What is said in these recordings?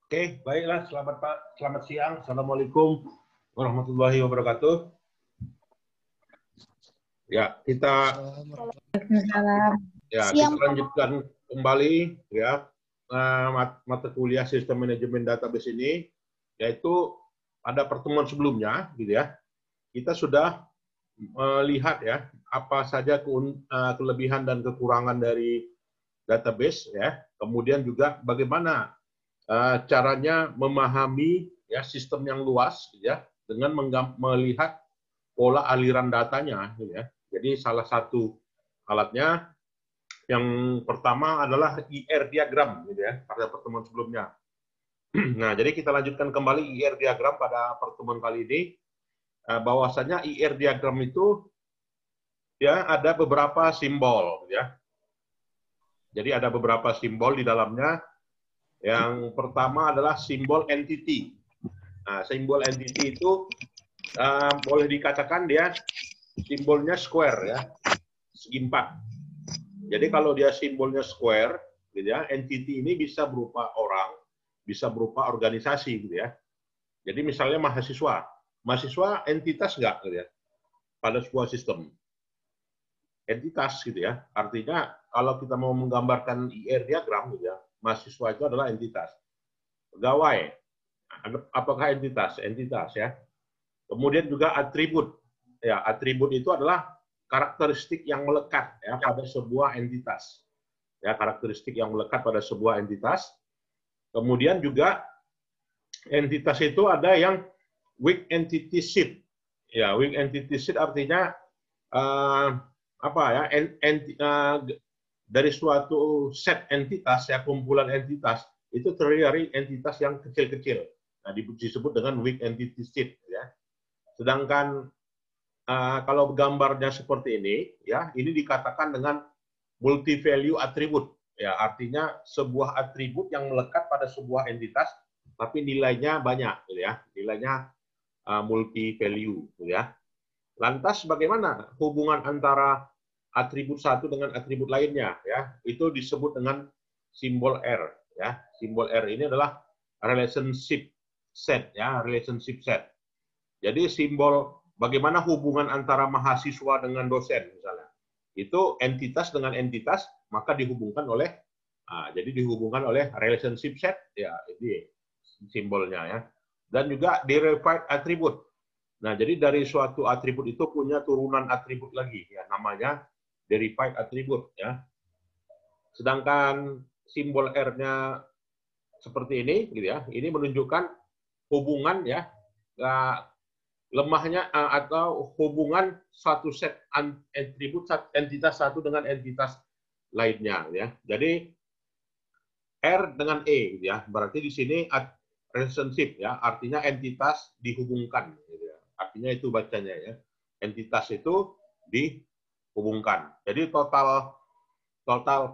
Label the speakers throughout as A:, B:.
A: Oke, baiklah. Selamat Pak, selamat siang. Assalamualaikum warahmatullahi wabarakatuh. Ya, kita lanjutkan kembali ya mata kuliah sistem manajemen database ini, yaitu pada pertemuan sebelumnya, gitu ya. Kita sudah melihat ya apa saja kelebihan dan kekurangan dari database ya. Kemudian juga bagaimana caranya memahami ya sistem yang luas gitu ya dengan melihat pola aliran datanya gitu ya. Jadi salah satu alatnya yang pertama adalah IR diagram gitu ya pada pertemuan sebelumnya. Nah, jadi kita lanjutkan kembali IR diagram pada pertemuan kali ini. Bahwasanya IR diagram itu ya ada beberapa simbol gitu ya. Jadi ada beberapa simbol di dalamnya. Yang pertama adalah simbol entity. Nah, simbol entity itu boleh dikatakan dia simbolnya square ya, segi 4. Jadi kalau dia simbolnya square, gitu ya, entity ini bisa berupa orang, bisa berupa organisasi, gitu ya. Jadi misalnya mahasiswa entitas nggak, gitu ya, pada sebuah sistem. Entitas, gitu ya. Artinya kalau kita mau menggambarkan IR diagram, gitu ya, mahasiswa itu adalah entitas. Pegawai, apakah entitas? Entitas ya. Kemudian juga atribut. Ya, atribut itu adalah karakteristik yang melekat ya pada sebuah entitas. Ya, karakteristik yang melekat pada sebuah entitas. Kemudian juga entitas itu ada yang weak entity set. Ya, weak entity set artinya apa ya? Dari suatu set entitas ya, kumpulan entitas itu terdiri dari entitas yang kecil-kecil. Nah, disebut dengan weak entity set ya. Sedangkan kalau gambarnya seperti ini, ya, ini dikatakan dengan multi value attribute. Ya, artinya sebuah atribut yang melekat pada sebuah entitas, tapi nilainya banyak, gitu ya. Nilainya multi value, gitu ya. Lantas bagaimana hubungan antara atribut satu dengan atribut lainnya? Ya, itu disebut dengan simbol R. Ya, simbol R ini adalah relationship set, ya, relationship set. Jadi simbol bagaimana hubungan antara mahasiswa dengan dosen misalnya. Itu entitas dengan entitas maka dihubungkan oleh jadi dihubungkan oleh relationship set ya, ini simbolnya ya. Dan juga derived attribute. Nah, jadi dari suatu atribut itu punya turunan atribut lagi ya, namanya derived attribute ya. Sedangkan simbol R-nya seperti ini gitu ya. Ini menunjukkan hubungan ya, lemahnya atau hubungan satu set atribut entitas satu dengan entitas lainnya ya. Jadi R dengan E ya. Berarti di sini relationship ya, artinya entitas dihubungkan gitu ya. Artinya itu bacanya ya. Entitas itu dihubungkan. Jadi total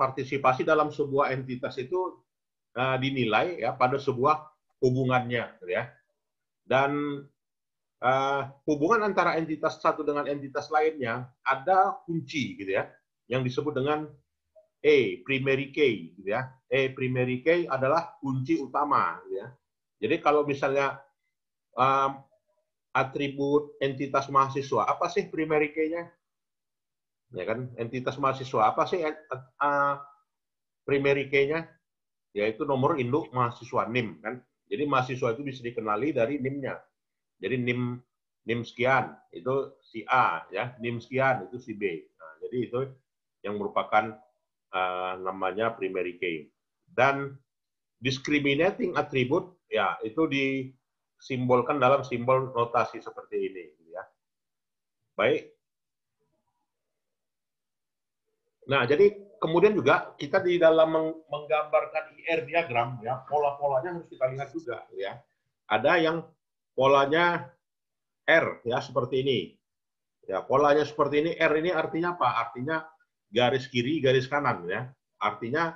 A: partisipasi dalam sebuah entitas itu dinilai ya pada sebuah hubungannya gitu ya. Dan hubungan antara entitas satu dengan entitas lainnya ada kunci gitu ya, yang disebut dengan primary key gitu ya. Primary key adalah kunci utama gitu ya. Jadi kalau misalnya atribut entitas mahasiswa, apa sih primary key-nya? Ya kan, entitas mahasiswa apa sih primary key-nya? Yaitu nomor induk mahasiswa NIM kan. Jadi mahasiswa itu bisa dikenali dari NIM-nya. Jadi NIM sekian itu si A ya, NIM sekian itu si B. Nah, jadi itu yang merupakan namanya primary key. Dan discriminating attribute ya itu disimbolkan dalam simbol notasi seperti ini ya. Baik. Nah, jadi kemudian juga kita di dalam menggambarkan IR diagram ya, pola-polanya harus kita lihat juga ya. Ada yang polanya R ya seperti ini. Ya, polanya seperti ini. R ini artinya apa? Artinya garis kiri, garis kanan ya. Artinya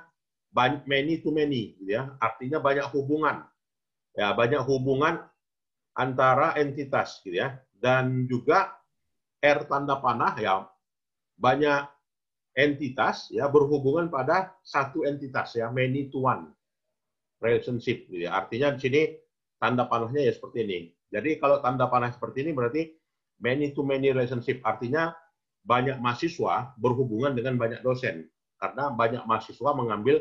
A: many to many gitu ya. Artinya banyak hubungan. Ya, banyak hubungan antara entitas gitu ya. Dan juga R tanda panah ya, banyak entitas ya berhubungan pada satu entitas ya, many to one. relationship. Gitu ya. Artinya di sini tanda panahnya ya seperti ini. Jadi kalau tanda panah seperti ini berarti many to many relationship. Artinya banyak mahasiswa berhubungan dengan banyak dosen. Karena banyak mahasiswa mengambil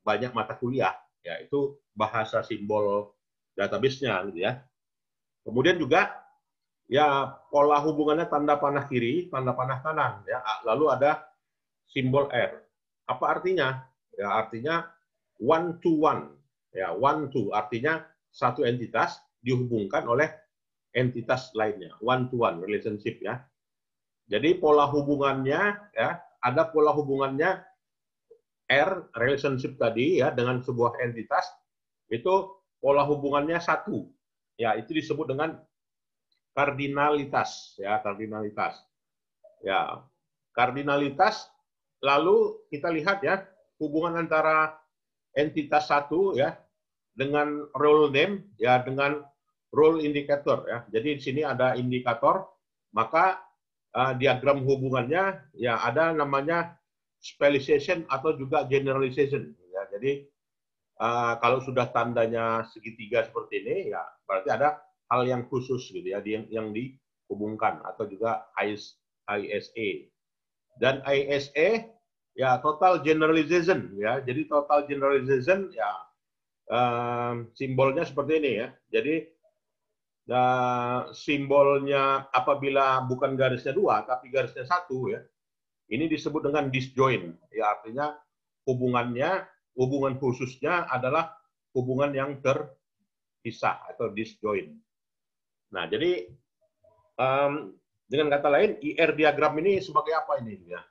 A: banyak mata kuliah. Ya, itu bahasa simbol database-nya. Gitu ya. Kemudian juga ya pola hubungannya tanda panah kiri, tanda panah kanan. Ya. Lalu ada simbol R. Apa artinya? Ya, artinya one to one. Ya, one to artinya satu entitas dihubungkan oleh entitas lainnya. One to one relationship ya. Jadi pola hubungannya ya, ada pola hubungannya R relationship tadi ya dengan sebuah entitas itu pola hubungannya satu. Ya, itu disebut dengan kardinalitas ya, kardinalitas. Ya, kardinalitas lalu kita lihat ya hubungan antara entitas satu ya dengan role name ya dengan role indicator ya. Jadi di sini ada indikator, maka diagram hubungannya ya ada namanya specialization atau juga generalization ya. Jadi kalau sudah tandanya segitiga seperti ini ya berarti ada hal yang khusus gitu ya yang dihubungkan atau juga ISA. Dan ISA ya total generalization ya. Jadi total generalization ya simbolnya seperti ini ya. Jadi simbolnya apabila bukan garisnya dua tapi garisnya satu ya. Ini disebut dengan disjoint ya, artinya hubungan khususnya adalah hubungan yang terpisah atau disjoint. Nah, jadi dengan kata lain IR diagram ini sebagai apa ini ya?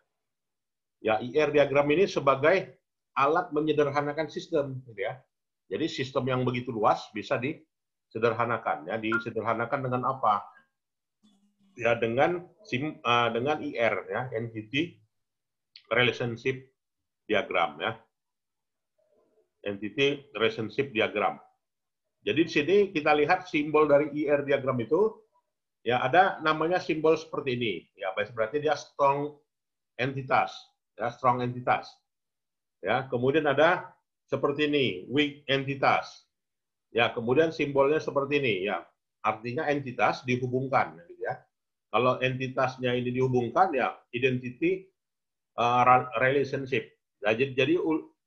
A: Ya, IR diagram ini sebagai alat menyederhanakan sistem gitu ya. Jadi sistem yang begitu luas bisa disederhanakan ya, disederhanakan dengan apa? Ya dengan IR ya, entity relationship diagram ya. Entity relationship diagram. Jadi di sini kita lihat simbol dari IR diagram itu ya ada namanya simbol seperti ini. Ya, berarti dia strong entitas, ya strong entitas. Ya, kemudian ada seperti ini, weak entitas. Ya, kemudian simbolnya seperti ini ya. Artinya entitas dihubungkan gitu ya. Kalau entitasnya ini dihubungkan ya identity relationship. Nah, jadi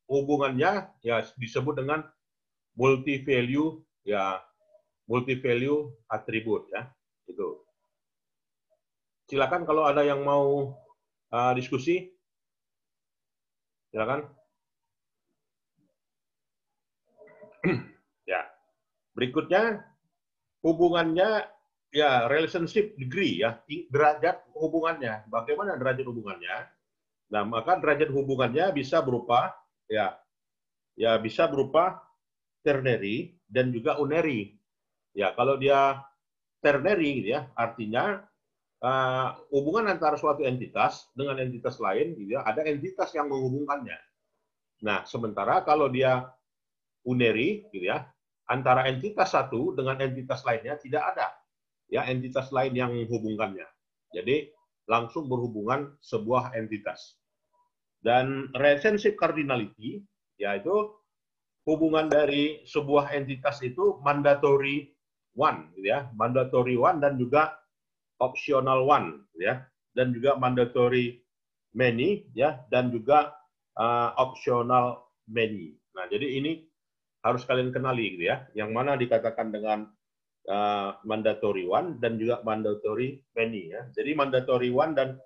A: hubungannya ya disebut dengan multi value ya, multi value attribute ya. Itu. Silakan kalau ada yang mau diskusi. Silakan. Ya. Berikutnya hubungannya ya relationship degree ya, derajat hubungannya. Bagaimana derajat hubungannya? Nah, maka derajat hubungannya bisa berupa ya bisa berupa ternary dan juga unary. Ya, kalau dia ternary gitu ya, artinya hubungan antara suatu entitas dengan entitas lain gitu ya, ada entitas yang menghubungkannya. Nah, sementara kalau dia unary gitu ya, antara entitas satu dengan entitas lainnya tidak ada ya entitas lain yang menghubungkannya. Jadi langsung berhubungan sebuah entitas. Dan relationship cardinality yaitu hubungan dari sebuah entitas itu mandatory one gitu ya, mandatory one dan juga optional one gitu ya, dan juga mandatory many ya, dan juga optional many. Nah, jadi ini harus kalian kenali gitu ya, yang mana dikatakan dengan mandatory one dan juga mandatory many ya. Jadi mandatory one dan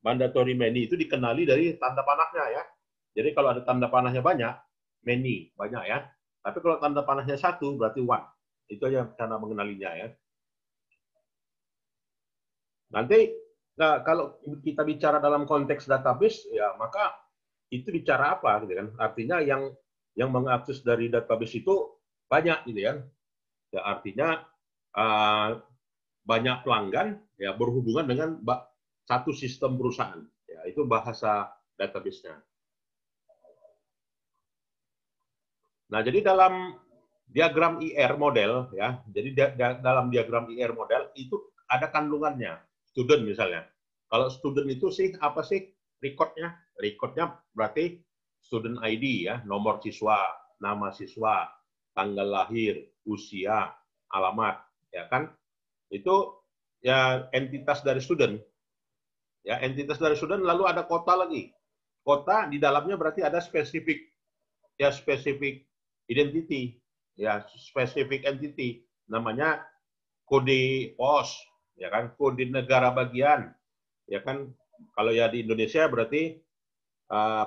A: mandatory many itu dikenali dari tanda panahnya ya. Jadi kalau ada tanda panahnya banyak, many banyak ya. Tapi kalau tanda panahnya satu berarti one. Itu aja cara mengenalinya ya. Nanti kalau kita bicara dalam konteks database ya maka itu bicara apa gitu kan? Artinya yang mengakses dari database itu banyak gitu kan. Ya artinya banyak pelanggan ya berhubungan dengan satu sistem perusahaan. Ya, itu bahasa database-nya. Nah, jadi dalam diagram IR model ya, jadi dalam diagram IR model itu ada kandungannya. Student misalnya. Kalau student itu sih apa sih recordnya? Recordnya berarti student ID ya, nomor siswa, nama siswa, tanggal lahir, usia, alamat, ya kan? Itu ya entitas dari student. Ya, entitas dari student, lalu ada kota lagi. Kota di dalamnya berarti ada spesifik identity, ya spesifik entity, namanya kode pos, ya kan, kode negara bagian, ya kan. Kalau ya di Indonesia berarti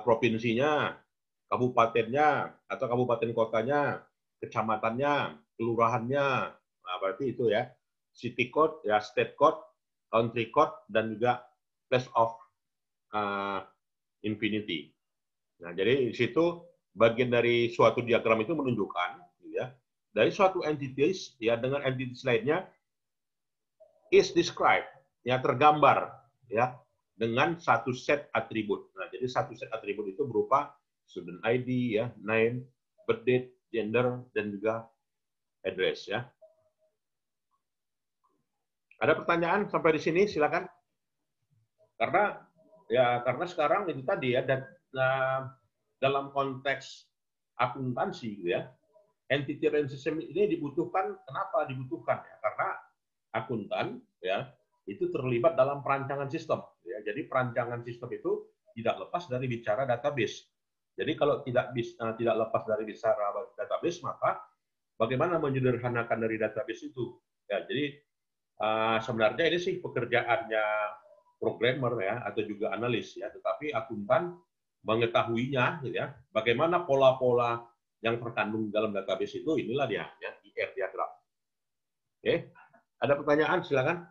A: provinsinya, kabupatennya atau kabupaten kotanya, kecamatannya, kelurahannya, nah, berarti itu ya city code, ya state code, country code, dan juga place of infinity. Nah, jadi di situ bagian dari suatu diagram itu menunjukkan, ya, dari suatu entities, ya dengan entities lainnya is described, ya tergambar, ya dengan satu set atribut. Nah, jadi satu set atribut itu berupa student ID, ya, name, birth date, gender, dan juga address, ya. Ada pertanyaan sampai di sini? Silakan. Karena sekarang itu tadi ya, dan dalam konteks akuntansi, gitu ya, entity relationship ini dibutuhkan. Kenapa dibutuhkan? Ya, karena akuntan, ya, itu terlibat dalam perancangan sistem. Ya. Jadi perancangan sistem itu tidak lepas dari bicara database. Jadi kalau tidak lepas dari bicara database, maka bagaimana menyederhanakan dari database itu? Ya, jadi sebenarnya ini sih pekerjaannya programmer, ya, atau juga analis, ya, tetapi akuntan mengetahuinya, gitu ya, bagaimana pola-pola yang terkandung dalam database itu, inilah dia, ya, IR diagram. Oke, ada pertanyaan? Silakan.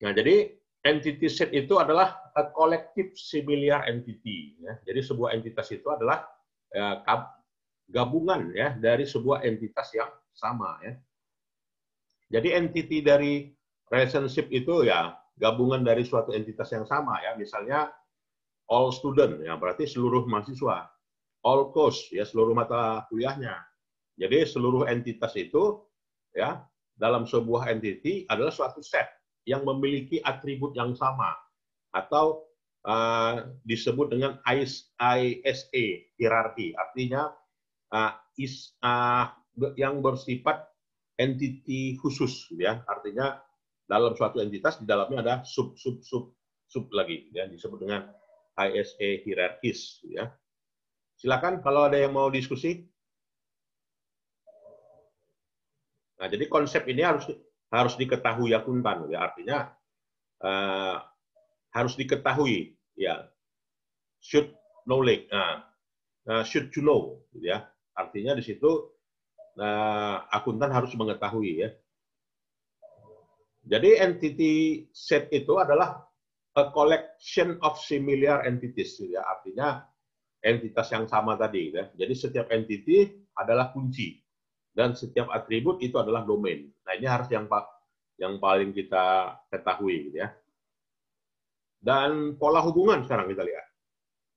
A: Nah, jadi entity set itu adalah a collective similar entity, ya. Jadi sebuah entitas itu adalah gabungan, ya, dari sebuah entitas yang sama, ya. Jadi entity dari relationship itu ya gabungan dari suatu entitas yang sama, ya. Misalnya all student, ya berarti seluruh mahasiswa. All course, ya seluruh mata kuliahnya. Jadi seluruh entitas itu, ya, dalam sebuah entity adalah suatu set yang memiliki atribut yang sama, atau disebut dengan ISA, hierarki. Artinya yang bersifat entity khusus, ya. Artinya dalam suatu entitas di dalamnya ada sub lagi, ya, disebut dengan ISA hierarkis, ya. Silakan kalau ada yang mau diskusi. Nah, jadi konsep ini harus diketahui akuntan, ya. Artinya harus diketahui, ya. Should knowledge, should to know, ya. Artinya di situ akuntan harus mengetahui, ya. Jadi entity set itu adalah a collection of similar entities, ya. Artinya entitas yang sama tadi, ya. Jadi setiap entity adalah kunci dan setiap atribut itu adalah domain. Nah, ini harus yang paling kita ketahui, gitu ya. Dan pola hubungan sekarang kita lihat.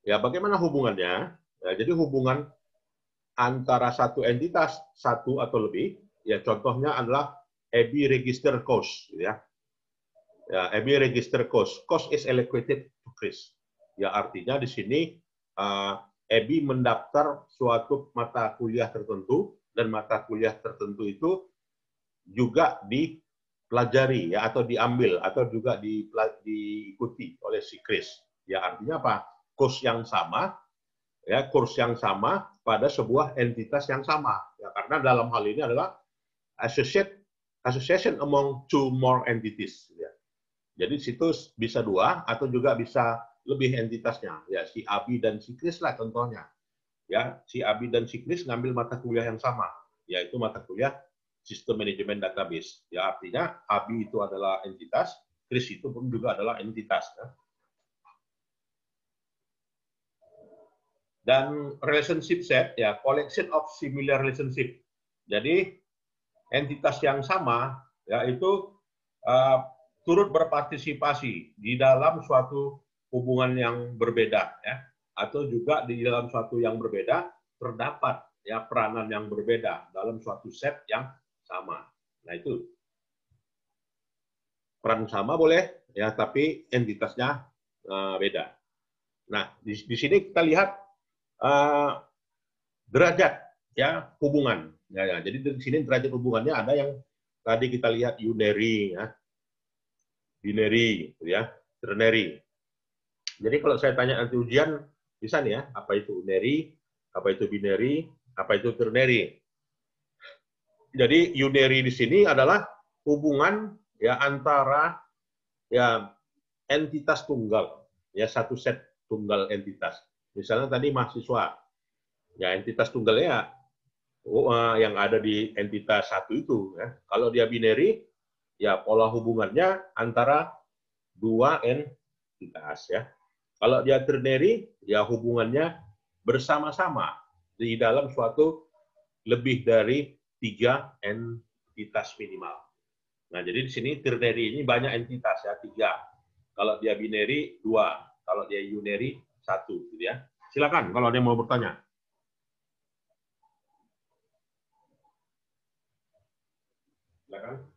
A: Ya, bagaimana hubungannya? Ya, jadi hubungan antara satu entitas, satu atau lebih, ya contohnya adalah EBI register cost, ya. Ya, EBI register cost. Cost is allocated to Chris. Ya, artinya di sini EBI mendaftar suatu mata kuliah tertentu, dan mata kuliah tertentu itu juga dipelajari, ya, atau diambil atau juga diikuti oleh si Chris. Ya, artinya apa? Course yang sama, ya, course yang sama pada sebuah entitas yang sama. Ya, karena dalam hal ini adalah association among two more entities. Ya. Jadi situ bisa dua atau juga bisa lebih entitasnya. Ya, si Abi dan si Chris lah contohnya. Ya, si Abi dan si Chris ngambil mata kuliah yang sama, yaitu mata kuliah sistem manajemen database. Ya, artinya Abi itu adalah entitas, Chris itu pun juga adalah entitas. Ya. Dan relationship set, ya, collection of similar relationship. Jadi entitas yang sama, ya, itu turut berpartisipasi di dalam suatu hubungan yang berbeda, ya, atau juga di dalam suatu yang berbeda terdapat, ya, peranan yang berbeda dalam suatu set yang sama. Nah, itu peran sama boleh, ya, tapi entitasnya beda. Nah, di sini kita lihat derajat, ya hubungan. Ya, jadi di sini derajat hubungannya ada yang tadi kita lihat unary, ya, binary, gitu ya, ternary. Jadi kalau saya tanya nanti ujian, bisa nih ya, apa itu unary, apa itu binary, apa itu ternary. Jadi unary di sini adalah hubungan ya antara ya entitas tunggal, ya satu set tunggal entitas. Misalnya tadi mahasiswa, ya entitas tunggalnya yang ada di entitas satu itu. Ya. Kalau dia binary, ya pola hubungannya antara dua entitas. Ya. Kalau dia ternary, ya hubungannya bersama-sama di dalam suatu lebih dari 3 entitas minimal. Nah, jadi di sini ternary ini banyak entitas ya, 3. Kalau dia binary 2, kalau dia unary 1, gitu ya. Silakan kalau ada yang mau bertanya. Silakan.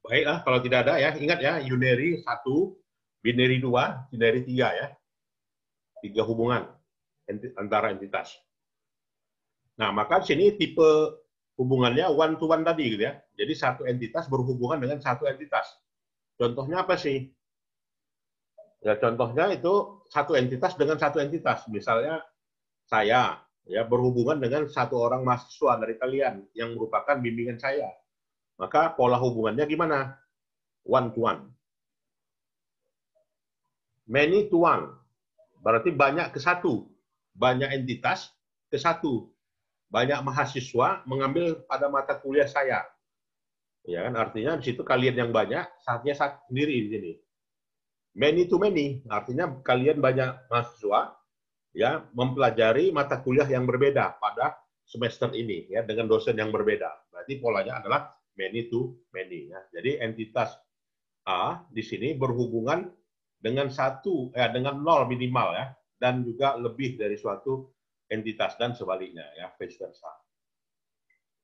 A: Baiklah, kalau tidak ada ya, ingat ya, unary 1, binary 2, binary 3 ya. 3 hubungan antara entitas. Nah, maka di sini tipe hubungannya one to one tadi gitu ya. Jadi satu entitas berhubungan dengan satu entitas. Contohnya apa sih? Ya contohnya itu satu entitas dengan satu entitas. Misalnya saya ya berhubungan dengan satu orang mahasiswa dari kalian yang merupakan bimbingan saya. Maka pola hubungannya gimana? One to one. Many to one. Berarti banyak ke satu. Banyak entitas ke satu. Banyak mahasiswa mengambil pada mata kuliah saya. Ya kan artinya di situ kalian yang banyak, saatnya sendiri di sini. Many to many, artinya kalian banyak mahasiswa ya mempelajari mata kuliah yang berbeda pada semester ini ya dengan dosen yang berbeda. Berarti polanya adalah many to many ya. Jadi entitas A di sini berhubungan dengan dengan 0 minimal ya dan juga lebih dari suatu entitas dan sebaliknya ya vice versa.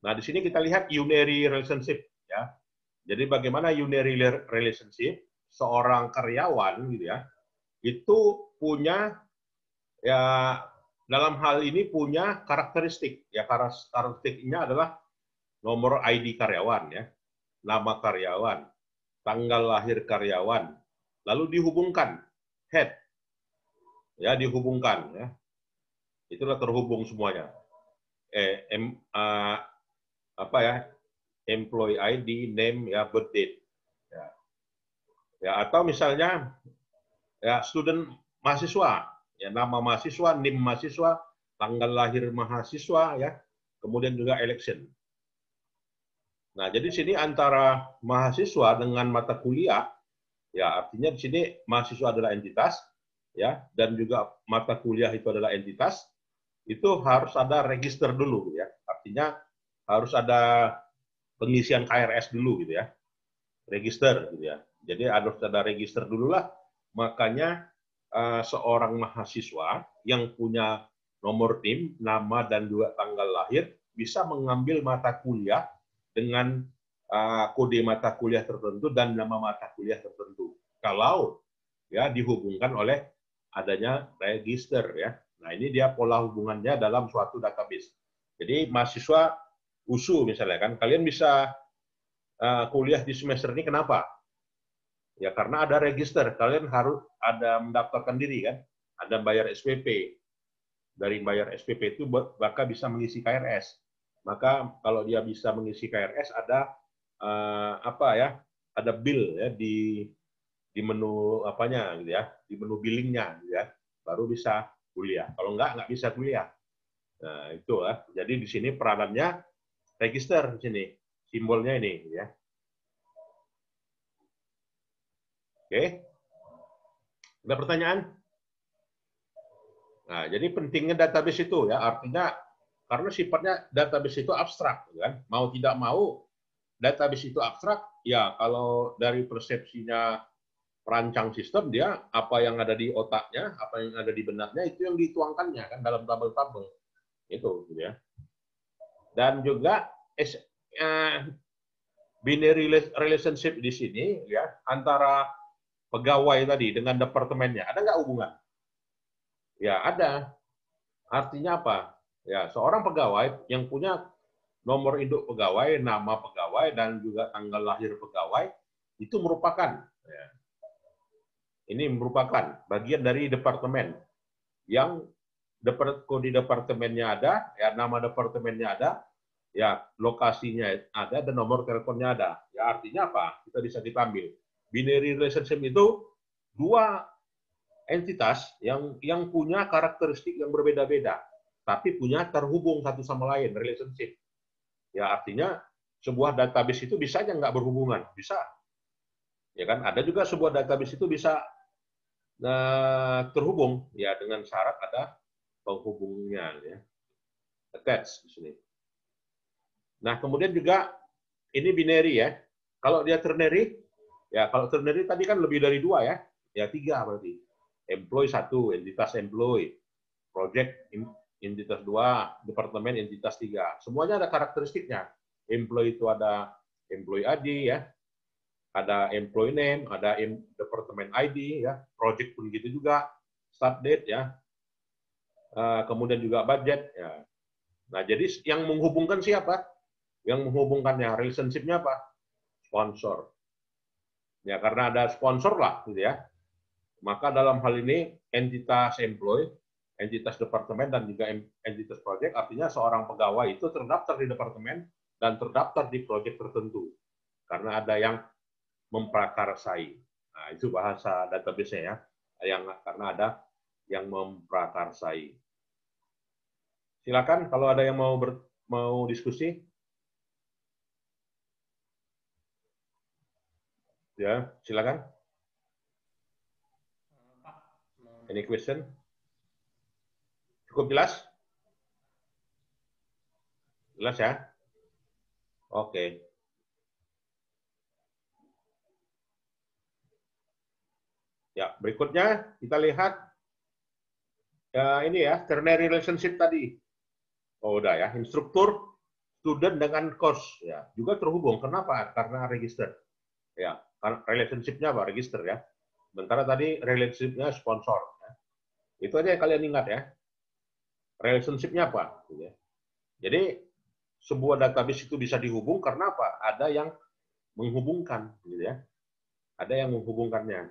A: Nah, di sini kita lihat unary relationship ya. Jadi bagaimana unary relationship seorang karyawan gitu ya, itu punya ya dalam hal ini punya karakteristik ya, karakteristiknya adalah nomor ID karyawan ya, nama karyawan, tanggal lahir karyawan, lalu dihubungkan head ya, dihubungkan ya, itulah terhubung semuanya. Apa ya, employee ID, name ya, birth date ya. Ya atau misalnya ya student mahasiswa ya, nama mahasiswa, NIM mahasiswa, tanggal lahir mahasiswa ya, kemudian juga election. Nah, jadi sini antara mahasiswa dengan mata kuliah ya, artinya di sini mahasiswa adalah entitas ya, dan juga mata kuliah itu adalah entitas, itu harus ada register dulu ya. Artinya harus ada pengisian KRS dulu gitu ya. Register gitu ya. Jadi harus ada register dulu lah. Makanya seorang mahasiswa yang punya nomor NIM, nama dan juga tanggal lahir bisa mengambil mata kuliah dengan kode mata kuliah tertentu dan nama mata kuliah tertentu. Kalau ya dihubungkan oleh adanya register ya. Nah, ini dia pola hubungannya dalam suatu database. Jadi mahasiswa USU misalnya kan, kalian bisa kuliah di semester ini kenapa? Ya karena ada register, kalian harus ada mendaftarkan diri kan, ada bayar SPP. Dari bayar SPP itu maka bisa mengisi KRS. Maka kalau dia bisa mengisi KRS ada apa ya? Ada bill ya di menu apanya gitu ya, di menu billingnya gitu ya, baru bisa kuliah. Kalau nggak bisa kuliah. Nah itu ya. Jadi di sini peranannya register di sini, simbolnya ini gitu ya. Oke, ada pertanyaan? Nah, jadi pentingnya database itu ya, artinya karena sifatnya database itu abstrak, kan? Mau tidak mau database itu abstrak, ya kalau dari persepsinya perancang sistem dia apa yang ada di otaknya, apa yang ada di benaknya itu yang dituangkannya kan dalam tabel-tabel itu, gitu ya. Dan juga binary relationship di sini ya antara pegawai tadi dengan departemennya ada nggak hubungan? Ya ada. Artinya apa? Ya seorang pegawai yang punya nomor induk pegawai, nama pegawai dan juga tanggal lahir pegawai itu merupakan ya, ini merupakan bagian dari departemen yang kode departemennya ada, ya nama departemennya ada, ya lokasinya ada dan nomor teleponnya ada. Ya artinya apa? Kita bisa diambil. Binary relationship itu dua entitas yang punya karakteristik yang berbeda-beda, tapi punya terhubung satu sama lain, relationship. Ya artinya sebuah database itu bisa aja nggak berhubungan, bisa. Ya kan? Ada juga sebuah database itu bisa terhubung ya dengan syarat ada penghubungnya ya. Attach di sini. Nah, kemudian juga ini binary ya. Kalau dia ternary, ya kalau ternary tadi kan lebih dari dua ya. Ya tiga berarti. Employee satu, entitas employee. Project entitas dua, departemen entitas tiga. Semuanya ada karakteristiknya. Employee itu ada employee ID ya. Ada employee name, ada departemen ID ya. Project pun gitu juga. Start date ya. Kemudian juga budget ya. Nah, jadi yang menghubungkan siapa? Yang menghubungkannya, relationship-nya apa? Sponsor. Ya, karena ada sponsor lah, gitu ya. Maka dalam hal ini, entitas employee, entitas departemen, dan juga entitas project, artinya seorang pegawai itu terdaftar di departemen dan terdaftar di project tertentu. Karena ada yang memprakarsai. Nah, itu bahasa database-nya ya. Karena ada yang memprakarsai. Silakan kalau ada yang mau diskusi. Ya, silakan. Any question? Cukup jelas? Jelas ya? Oke. Ya, berikutnya kita lihat ini ya, ternary relationship tadi. Oh, udah ya, instruktur, student dengan course ya, juga terhubung. Kenapa? Karena register. Ya, relationship-nya apa? Register ya. Sementara tadi relationship-nya sponsor. Ya. Itu aja yang kalian ingat ya. Relationship-nya apa? Jadi sebuah database itu bisa dihubung karena apa? Ada yang menghubungkan, gitu ya. Ada yang menghubungkannya.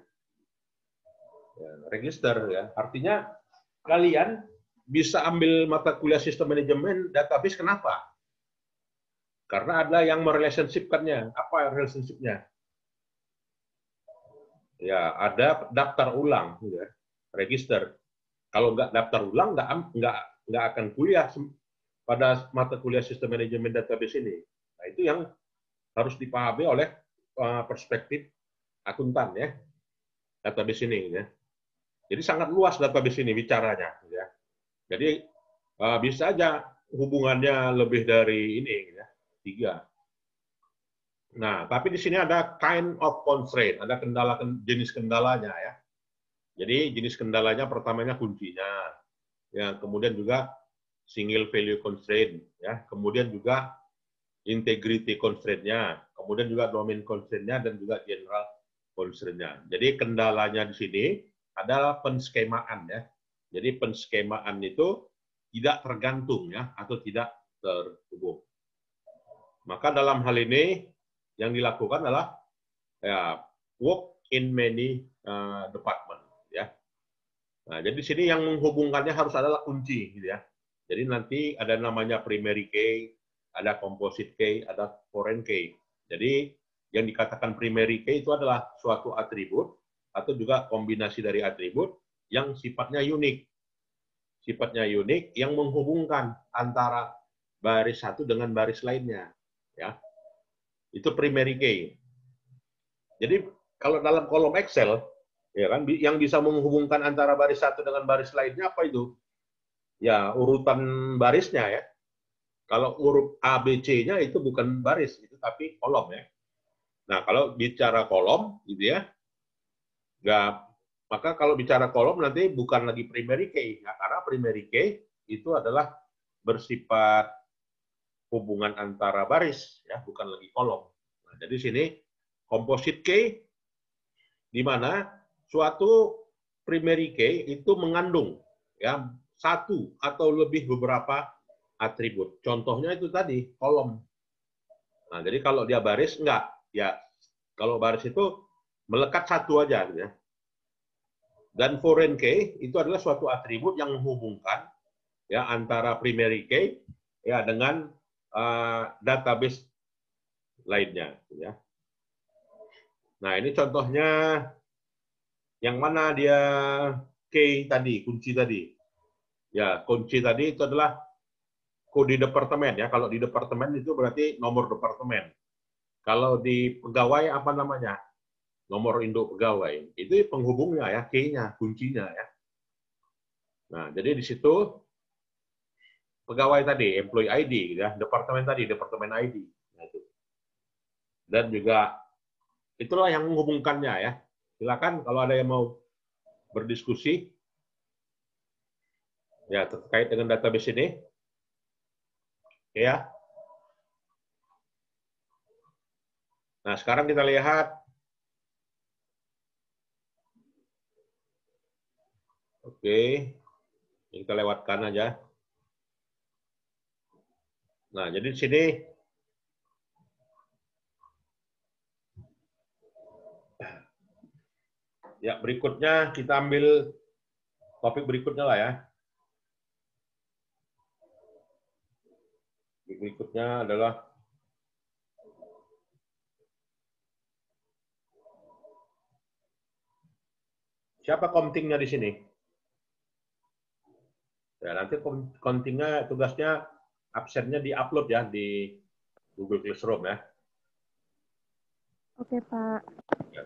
A: Ya, register ya. Artinya kalian bisa ambil mata kuliah sistem manajemen database kenapa? Karena ada yang merelationship-kannya. Apa relationship-nya? Ya, ada daftar ulang, ya. Register. Kalau nggak daftar ulang, nggak akan kuliah pada mata kuliah sistem manajemen database ini. Nah, itu yang harus dipahami oleh perspektif akuntan ya, database ini. Ya. Jadi sangat luas database ini bicaranya. Ya. Jadi bisa aja hubungannya lebih dari ini, ya, 3. Nah, tapi di sini ada kind of constraint, ada jenis kendalanya ya. Jadi jenis kendalanya pertamanya kuncinya, ya, kemudian juga single value constraint, ya, kemudian juga integrity constraint-nya, kemudian juga domain constraint-nya dan juga general constraint-nya. Jadi kendalanya di sini adalah penskemaan ya. Jadi penskemaan itu tidak tergantung ya atau tidak terhubung. Maka dalam hal ini yang dilakukan adalah ya, work in many department ya. Nah, jadi di sini yang menghubungkannya harus adalah kunci gitu ya. Jadi nanti ada namanya primary key, ada composite key, ada foreign key. Jadi yang dikatakan primary key itu adalah suatu atribut atau juga kombinasi dari atribut yang sifatnya unik. Sifatnya unik yang menghubungkan antara baris satu dengan baris lainnya ya. Itu primary key. Jadi kalau dalam kolom Excel, ya kan, yang bisa menghubungkan antara baris satu dengan baris lainnya apa itu? Ya urutan barisnya ya. Kalau huruf A, B, C-nya itu bukan baris, itu tapi kolom ya. Nah kalau bicara kolom, gitu ya, nggak, maka kalau bicara kolom nanti bukan lagi primary key, ya, karena primary key itu adalah bersifat hubungan antara baris, ya, bukan lagi kolom. Nah, jadi sini composite key di mana suatu primary key itu mengandung ya satu atau lebih beberapa atribut. Contohnya itu tadi kolom. Nah, jadi kalau dia baris enggak, ya kalau baris itu melekat satu aja ya. Dan foreign key itu adalah suatu atribut yang menghubungkan ya antara primary key ya dengan database lainnya ya. Nah, ini contohnya yang mana dia key tadi, kunci tadi. Ya, kunci tadi itu adalah kode departemen ya. Kalau di departemen itu berarti nomor departemen. Kalau di pegawai apa namanya? Nomor induk pegawai. Itu penghubungnya ya, key-nya, kuncinya ya. Nah, jadi di situ pegawai tadi, employee ID ya, departemen tadi, departemen ID. Nah, itu. Dan juga itulah yang menghubungkannya ya. Silakan kalau ada yang mau berdiskusi ya terkait dengan database ini. Ya. Nah, sekarang kita lihat. Oke. Kita lewatkan aja. Nah, jadi di sini ya berikutnya kita ambil topik berikutnya lah ya. Berikutnya adalah siapa kontingnya di sini? Ya, nanti kontingnya tugasnya absennya di-upload ya di Google Classroom ya.
B: Oke, Pak.
A: Ya.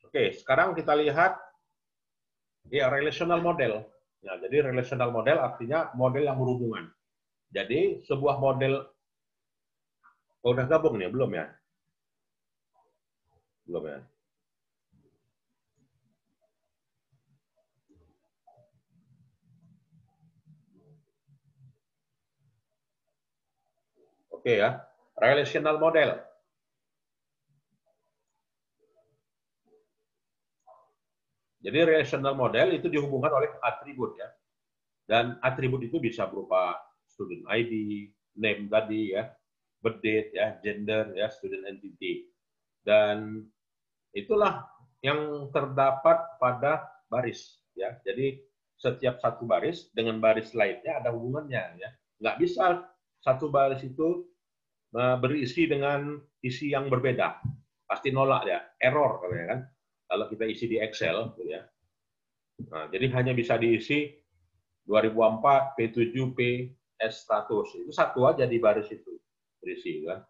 A: Oke, sekarang kita lihat ya relational model. Ya, jadi relational model artinya model yang berhubungan. Jadi sebuah model udah gabung nih, belum ya? Belum ya. Oke ya, relational model. Jadi relational model itu dihubungkan oleh atribut ya. Dan atribut itu bisa berupa student ID, name tadi ya, birth date ya, gender ya, student entity. Dan itulah yang terdapat pada baris ya. Jadi setiap satu baris dengan baris lainnya ada hubungannya ya. Nggak bisa satu baris itu berisi dengan isi yang berbeda. Pasti nolak ya, error kan. Kalau kita isi di Excel gitu ya. Nah, jadi hanya bisa diisi 2004, P7, P, S100. Itu satu aja di baris itu berisi kan.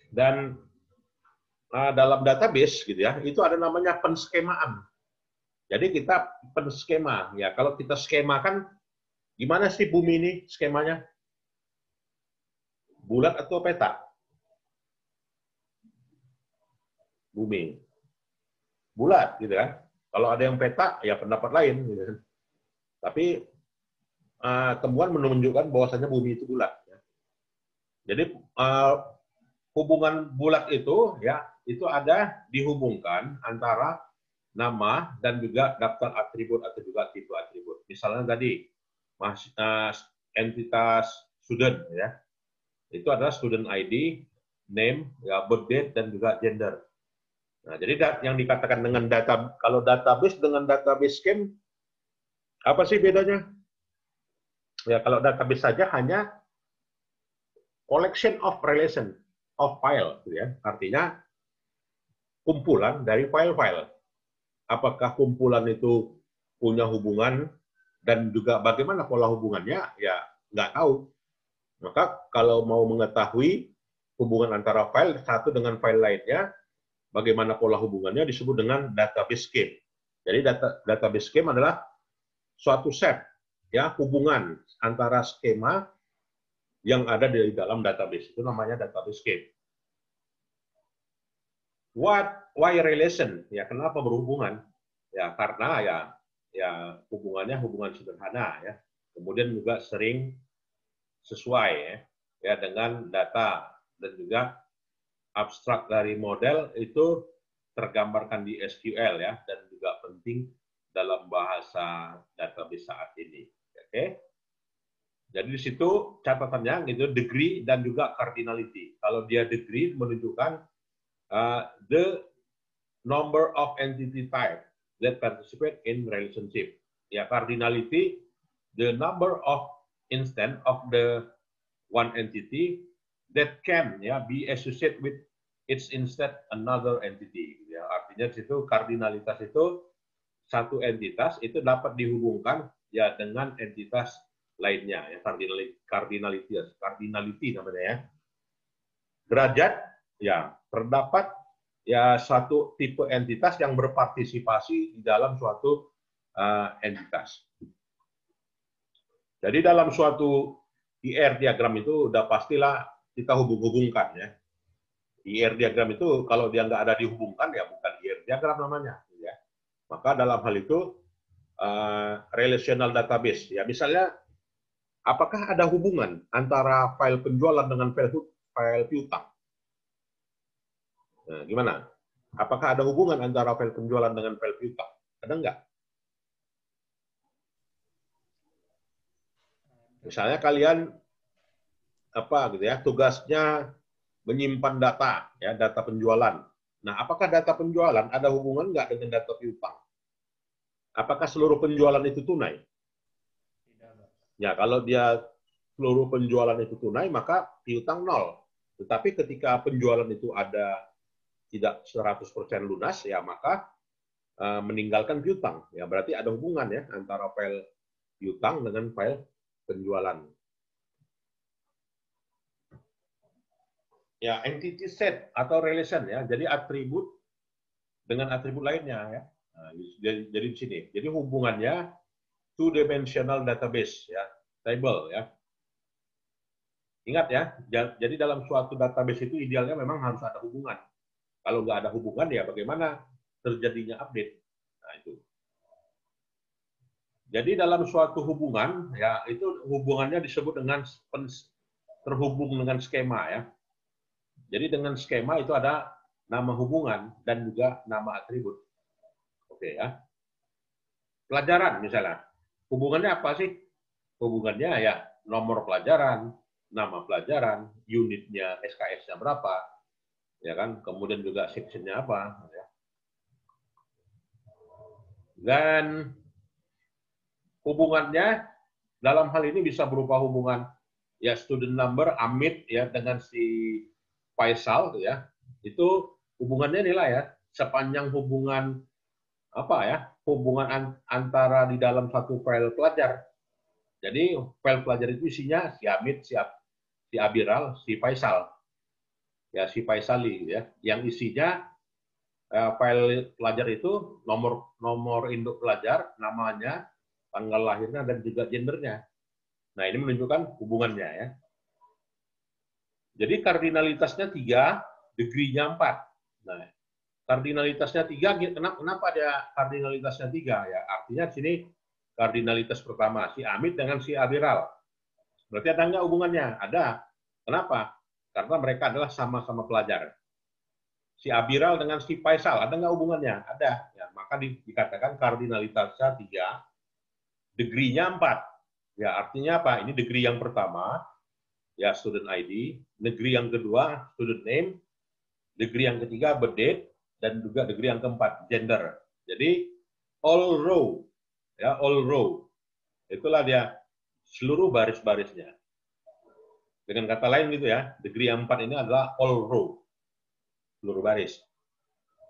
A: Dan dalam database gitu ya, itu ada namanya penskemaan. Jadi kita penskema ya. Kalau kita skemakan gimana sih bumi ini skemanya? Bulat atau peta? Bumi. Bulat gitu kan. Kalau ada yang peta ya pendapat lain gitu kan. Tapi temuan menunjukkan bahwasanya bumi itu bulat ya. Jadi hubungan bulat itu ya itu ada dihubungkan antara nama dan juga daftar atribut atau juga tipe atribut. Misalnya tadi entitas student ya. Itu adalah student ID, name, ya birth date dan juga gender. Nah, jadi yang dikatakan dengan data kalau database dengan database scheme apa sih bedanya? Ya kalau database saja hanya collection of relation of file gitu ya. Artinya kumpulan dari file-file. Apakah kumpulan itu punya hubungan dan juga bagaimana pola hubungannya? Ya nggak tahu. Maka kalau mau mengetahui hubungan antara file satu dengan file lainnya, bagaimana pola hubungannya disebut dengan database scheme. Jadi database scheme adalah suatu set ya hubungan antara skema yang ada di dalam database. Itu namanya database scheme. Why relation? Ya kenapa berhubungan? Ya karena ya hubungannya hubungan sederhana ya. kemudian juga sering sesuai ya dengan data, dan juga abstrak dari model itu tergambarkan di SQL ya, dan juga penting dalam bahasa database saat ini. Oke. Jadi di situ catatannya itu degree dan juga cardinality. Kalau dia degree menunjukkan the number of entity type that participate in relationship. Ya, cardinality the number of instance of the one entity that can be associated with its instead another entity. Ya, artinya di situ kardinalitas itu satu entitas itu dapat dihubungkan ya dengan entitas lainnya, ya, cardinality namanya ya. Derajat ya terdapat ya satu tipe entitas yang berpartisipasi di dalam suatu entitas. Jadi dalam suatu IR diagram itu udah pastilah kita hubung-hubungkan ya. IR diagram itu kalau dia nggak ada dihubungkan ya bukan IR diagram namanya. Ya. Maka dalam hal itu relational database ya, misalnya apakah ada hubungan antara file penjualan dengan file piutang? Nah, gimana? Apakah ada hubungan antara file penjualan dengan file piutang? Ada nggak? Misalnya kalian tugasnya menyimpan data ya, data penjualan. Nah, apakah data penjualan ada hubungan nggak dengan data piutang? Apakah seluruh penjualan itu tunai? Ya, kalau dia seluruh penjualan itu tunai, maka piutang nol. Tetapi ketika penjualan itu ada tidak 100% lunas, ya maka meninggalkan piutang. Ya, berarti ada hubungan ya antara file piutang dengan file penjualan. Ya, entity set atau relation ya. Jadi atribut dengan atribut lainnya ya. Nah, jadi di sini. Jadi hubungannya two-dimensional database ya, table ya. Ingat ya, jadi dalam suatu database itu idealnya memang harus ada hubungan. Kalau nggak ada hubungan ya bagaimana terjadinya update. Nah, itu. Jadi dalam suatu hubungan ya itu hubungannya disebut dengan terhubung dengan skema ya. Jadi dengan skema itu ada nama hubungan dan juga nama atribut. Oke ya. Pelajaran misalnya. Hubungannya apa sih? Hubungannya ya nomor pelajaran, nama pelajaran, unitnya SKS-nya berapa, ya kan? Kemudian juga section-nya apa, ya. Dan hubungannya dalam hal ini bisa berupa hubungan ya student number Amit ya dengan si Faisal ya. Itu hubungannya nilai ya, sepanjang hubungan apa ya? Hubungan antara di dalam satu file pelajar. Jadi file pelajar itu isinya si Amit, si Abiral, si Faisal. Ya, si Faisali ya. Yang isinya file pelajar itu nomor induk pelajar, namanya, tanggal lahirnya dan juga gendernya. Nah, ini menunjukkan hubungannya ya. Jadi kardinalitasnya 3, degree-nya 4. Nah, kardinalitasnya 3, kenapa ada kardinalitasnya 3 ya? Artinya di sini kardinalitas pertama si Amit dengan si Abiral. Berarti ada nggak hubungannya? Ada. Kenapa? Karena mereka adalah sama-sama pelajar. Si Abiral dengan si Faisal, ada nggak hubungannya? Ada. Ya, maka dikatakan kardinalitasnya 3, degree-nya 4. Ya, artinya apa? Ini degree yang pertama, ya student ID, degree yang kedua, student name, degree yang ketiga, birth date, dan juga degree yang keempat, gender. Jadi, all row. Ya, all row. Itulah dia seluruh baris-barisnya. Dengan kata lain gitu ya, degree yang 4 ini adalah all row. Seluruh baris.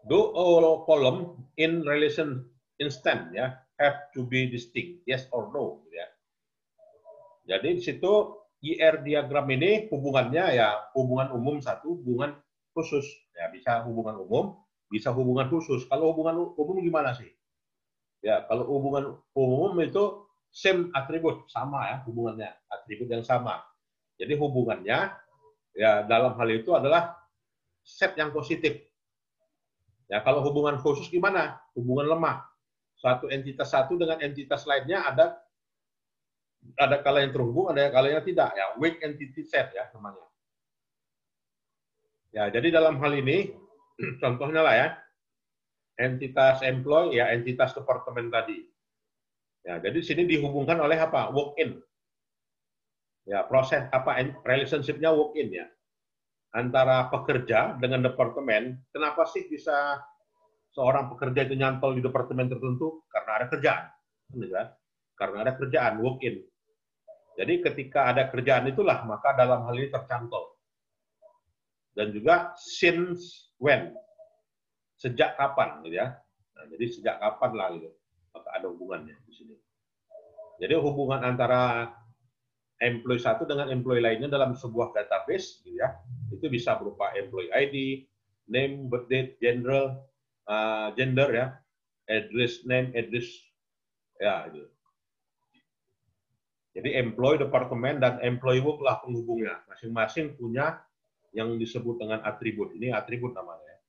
A: Do all column in relation instant ya have to be distinct, yes or no ya. Jadi di situ IR diagram ini hubungannya ya hubungan umum satu, hubungan khusus. Ya bisa hubungan umum, bisa hubungan khusus. Kalau hubungan umum gimana sih? Ya, kalau hubungan umum itu same atribut, sama ya hubungannya, atribut yang sama. Jadi hubungannya ya dalam hal itu adalah set yang positif. Ya, kalau hubungan khusus gimana? Hubungan lemah. Satu entitas satu dengan entitas lainnya ada Ada kalanya terhubung, ada kalanya tidak. Ya, weak entity set ya namanya. Ya, jadi dalam hal ini, contohnya lah ya, entitas employee ya entitas departemen tadi. Ya, jadi sini dihubungkan oleh apa? Walk-in. Ya, proses apa relationship-nya walk-in ya. Antara pekerja dengan departemen, kenapa sih bisa seorang pekerja itu nyantol di departemen tertentu? Karena ada kerjaan. Karena ada kerjaan, walk-in. Jadi ketika ada kerjaan itulah, maka dalam hal ini tercantol. Dan juga since when, sejak kapan, gitu ya. Nah, jadi sejak kapan lah, gitu. Maka ada hubungannya di sini. Jadi hubungan antara employee satu dengan employee lainnya dalam sebuah database, gitu ya, itu bisa berupa employee ID, name, birth date, gender ya, address, name, address, ya itu. Jadi employee departemen dan employee work lah penghubungnya. Masing-masing punya yang disebut dengan atribut. Ini atribut namanya.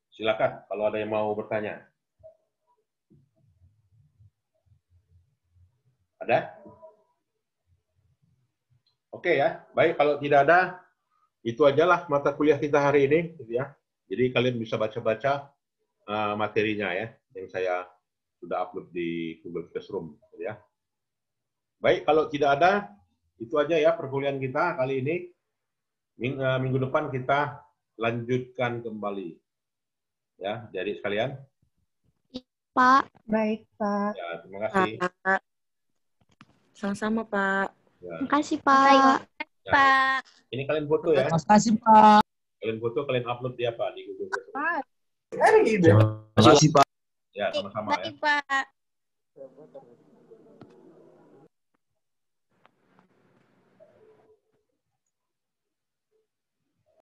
A: Silakan kalau ada yang mau bertanya. Ada? Oke ya, baik kalau tidak ada, itu ajalah mata kuliah kita hari ini, gitu ya. Jadi kalian bisa baca-baca materinya ya, yang saya sudah upload di Google Classroom, gitu ya. Baik, kalau tidak ada, itu aja ya perkuliahan kita kali ini. Minggu depan kita lanjutkan kembali. Ya, jadi sekalian.
B: Pak. Baik, Pak.
A: Ya, terima kasih.
C: Pak. Sama-sama, Pak.
A: Ya.
B: Terima kasih, Pak.
A: Ya.
C: Pak.
A: Ini kalian foto ya.
D: Terima kasih, Pak.
A: Kalian foto, kalian upload di apa? Di Google Classroom.
D: Terima kasih, Pak.
A: Ya, sama-sama ya.
C: Baik, Pak.